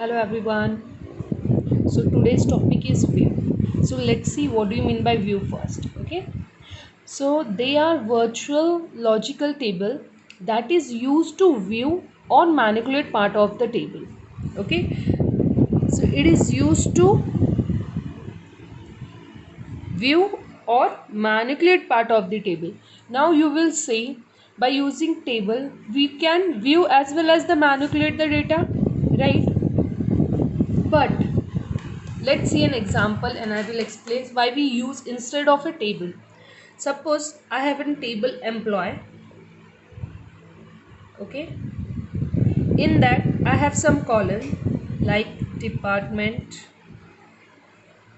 Hello everyone. So today's topic is view. So let's see what do you mean by view first. Okay. So they are virtual logical table that is used to view or manipulate part of the table. Okay. So it is used to view or manipulate part of the table. Now you will say by using table we can view as well as the manipulate the data, right? But let's see an example and I will explain why we use instead of a table. Suppose I have a table employee, okay? In that I have some column like department,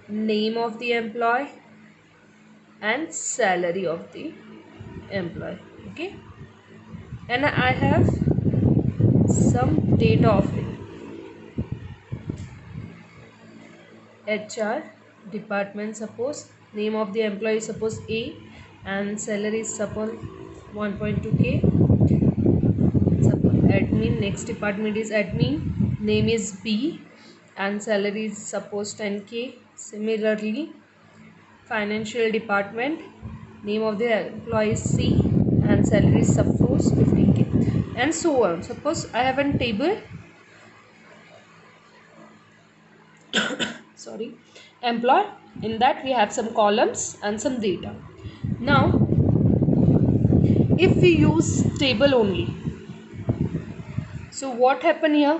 name of the employee and salary of the employee, okay? And I have some data of it. HR, department suppose, name of the employee suppose A and salary is suppose 1.2k. Suppose admin, next department is admin, name is B and salary is suppose 10k. Similarly, financial department, name of the employee is C and salary is suppose 15k, and so on. Suppose I have a table sorry employee. In that we have some columns and some data. Now if we use table only, so what happen here?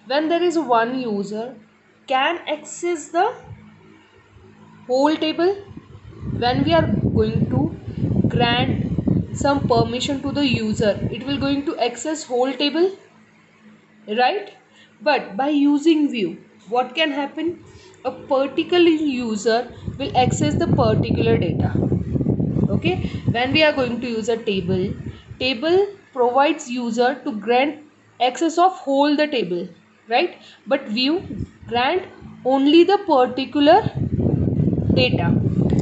When there is one user can access the whole table, when we are going to grant some permission to the user, it will going to access whole table, right? But by using view, what can happen? A particular user will access the particular data. Okay, when we are going to use a table provides user to grant access of whole the table, right? But view grant only the particular data.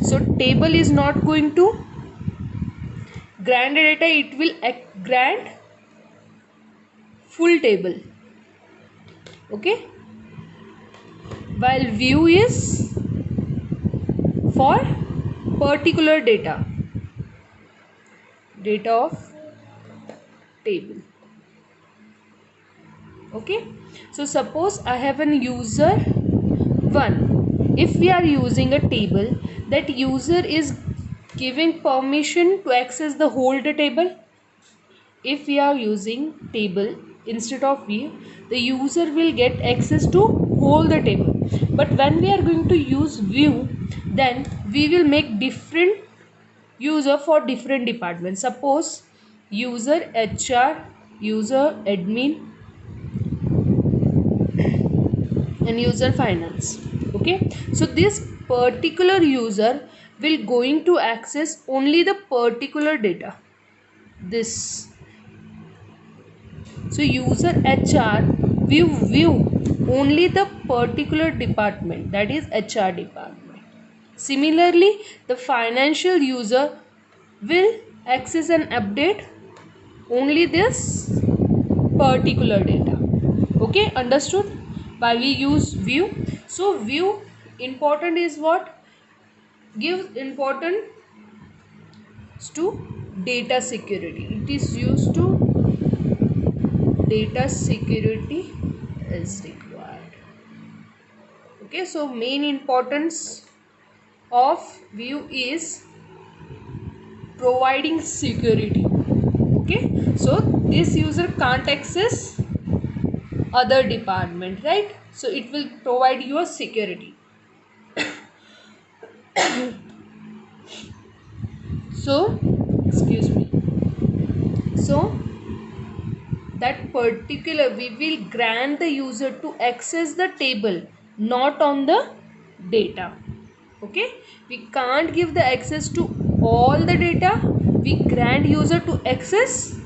So table is not going to grant the data, it will grant full table. Okay, while view is for particular data of table. Okay, so suppose I have an user 1. If we are using a table, that user is giving permission to access the whole table. If we are using table instead of view, the user will get access to whole the table. But when we are going to use view, then we will make different user for different departments. Suppose user HR, user admin and user finance. Okay, so this particular user will going to access only the particular data, this. So user HR view only the particular department, that is HR department. Similarly, the financial user will access and update only this particular data. Okay, understood? Why we use view? So view important is what? Gives importance to data security. It is used to data security is required. Okay, so main importance of view is providing security. Okay, so this user can't access other department, right? So it will provide you a security. So excuse me, so that particular we will grant the user to access the table, not on the data. Okay, we can't give the access to all the data, we grant user to access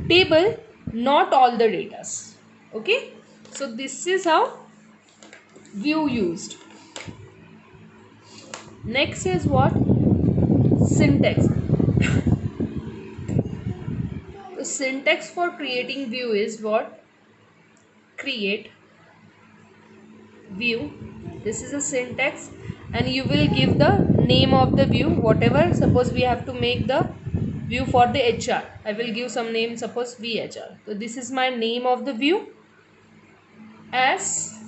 table, not all the datas. Okay, so this is how view used. Next is what? Syntax. The syntax for creating view is what? Create, view. This is a syntax, and you will give the name of the view, whatever. Suppose we have to make the view for the HR. I will give some name, suppose VHR. So this is my name of the view. As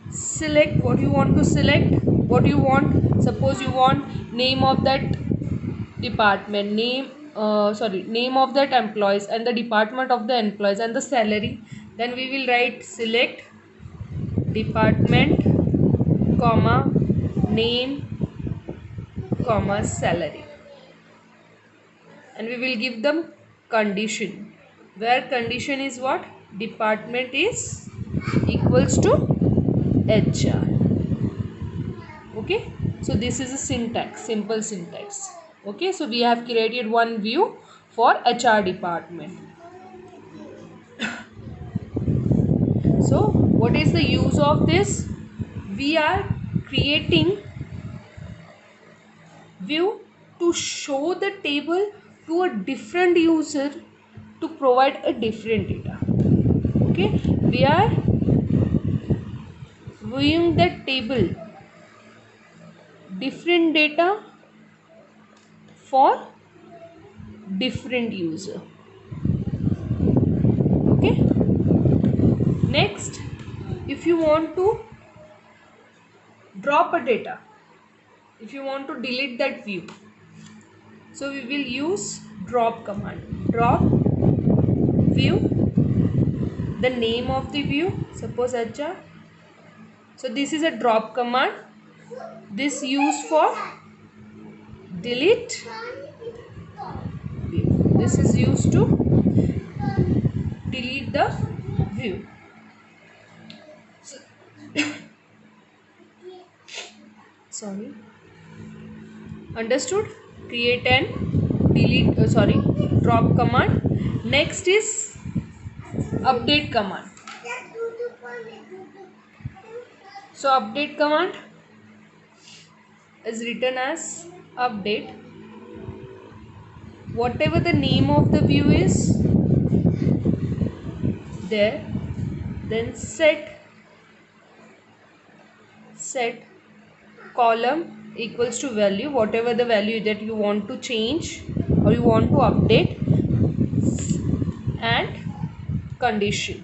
select what you want to select, what you want. Suppose you want name of that department, name of that employees, and the department of the employees, and the salary. Then we will write select department comma name comma salary, and we will give them condition, where condition is what? Department is equals to HR. Okay, so this is a syntax, simple syntax. Okay, so we have created one view for HR department. So what is the use of this? We are creating view to show the table to a different user to provide a different data. Okay, we are viewing the table different data for different user. Okay, next, if you want to drop a data, if you want to delete that view, so we will use drop command. Drop view, the name of the view, suppose HR. So this is a drop command. This used for delete view. This is used to delete the view. Sorry. Understood? Create and delete, drop command. Next is update command. So update command is written as update whatever the name of the view is there, then set column equals to value, whatever the value that you want to change or you want to update, and condition,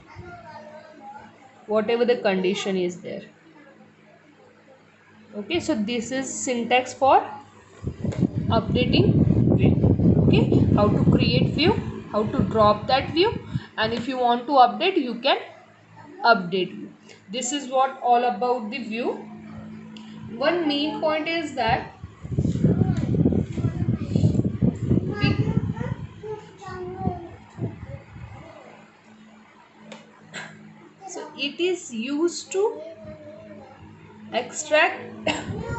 whatever the condition is there. Okay, so this is syntax for updating view. Okay, how to create view, how to drop that view, and if you want to update, you can update view. This is what all about the view. One main point is that so it is used to extract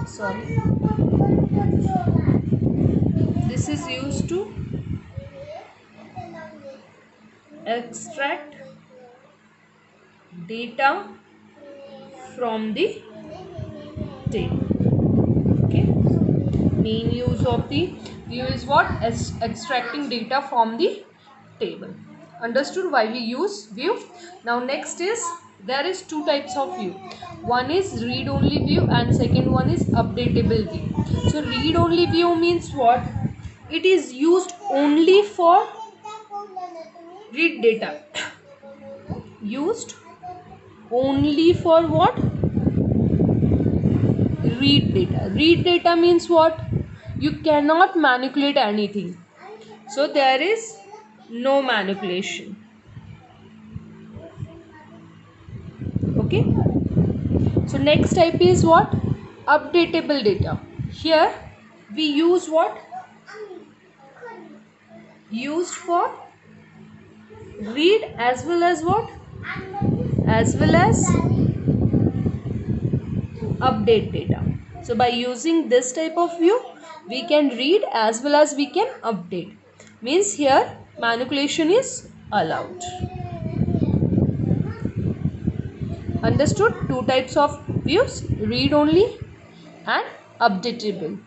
sorry, this is used to extract data from the table. Okay, main use of the view is what? As extracting data from the table. Understood why we use view? Now next is, there is two types of view. One is read only view and second one is updatable view. So read only view means what? It is used only for read data. Used only for what? Read data. Read data means what? You cannot manipulate anything. So there is no manipulation. Okay. So next type is what? Updatable data. Here we use what? Used for read as well as what? As well as update data. So by using this type of view, we can read as well as we can update. Means here manipulation is allowed. Understood? Two types of views, read only and updatable.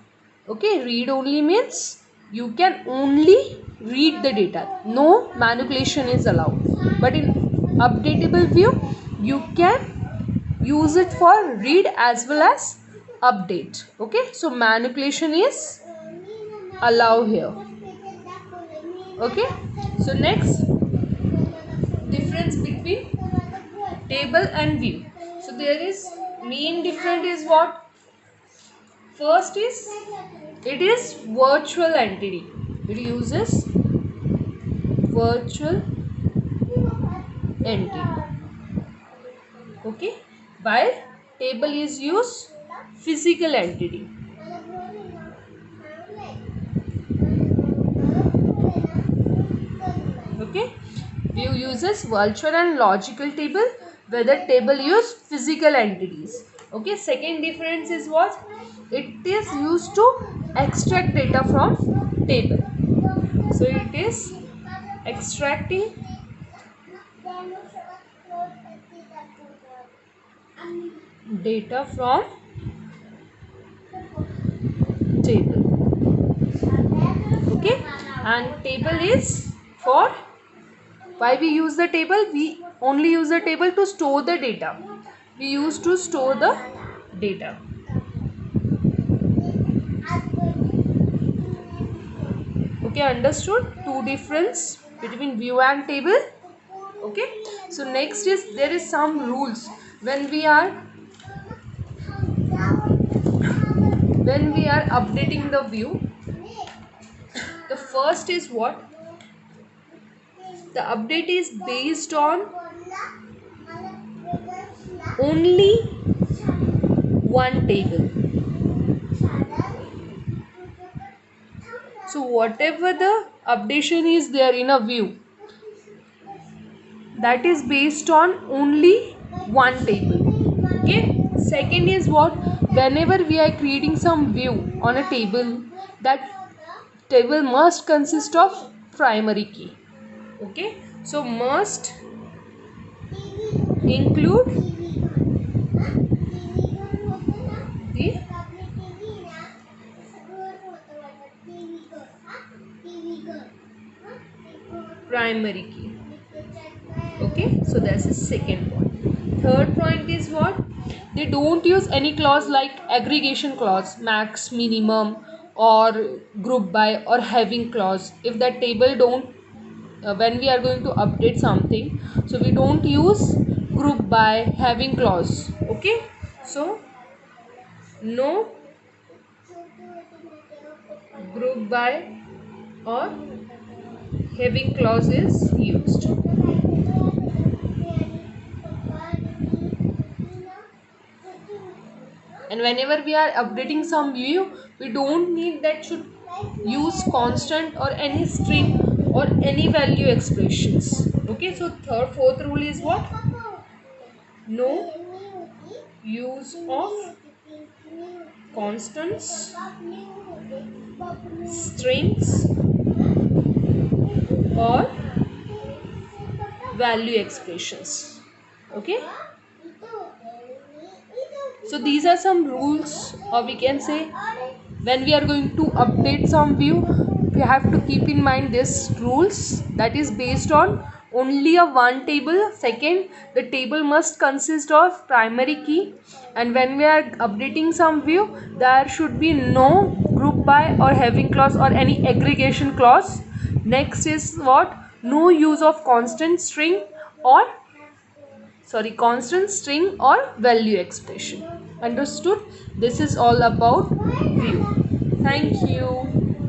Okay, read only means you can only read the data, no manipulation is allowed. But in updatable view, you can use it for read as well as update. Okay, so manipulation is allow here. Okay, so next, difference between table and view. So there is main difference is what? First is it is virtual entity. It uses virtual entity. Okay, while table is use physical entity. Okay, view uses virtual and logical table, where the table use physical entities. Okay, second difference is what? It is used to extract data from table. So it is extracting data from table. Okay, and table is for, why we use the table? We only use the table to store the data. We use to store the data. Okay, understood? Two difference between view and table. Okay, so next is there is some rules when we are updating the view. The first is what? The update is based on only one table. So whatever the updation is there in a view, that is based on only one table. Okay, second is what? Whenever we are creating some view on a table, that table must consist of primary key. Okay, so must include the primary key. Okay, so that's the second point. Third point is what? They don't use any clause like aggregation clause, max, minimum, or group by, or having clause. If that table don't, when we are going to update something, so we don't use group by, having clause. Okay, so no group by or having clause is used. And whenever we are updating some view, we don't need that should use constant or any string or any value expressions. Okay, so fourth rule is what? No use of constants, strings, or value expressions. Okay, so these are some rules, or we can say when we are going to update some view, we have to keep in mind this rules, that is based on only a one table. Second, the table must consist of primary key, and when we are updating some view, there should be no group by or having clause or any aggregation clause. Next is what? No use of constant string or constant string or value expression. Understood? This is all about view. Thank you.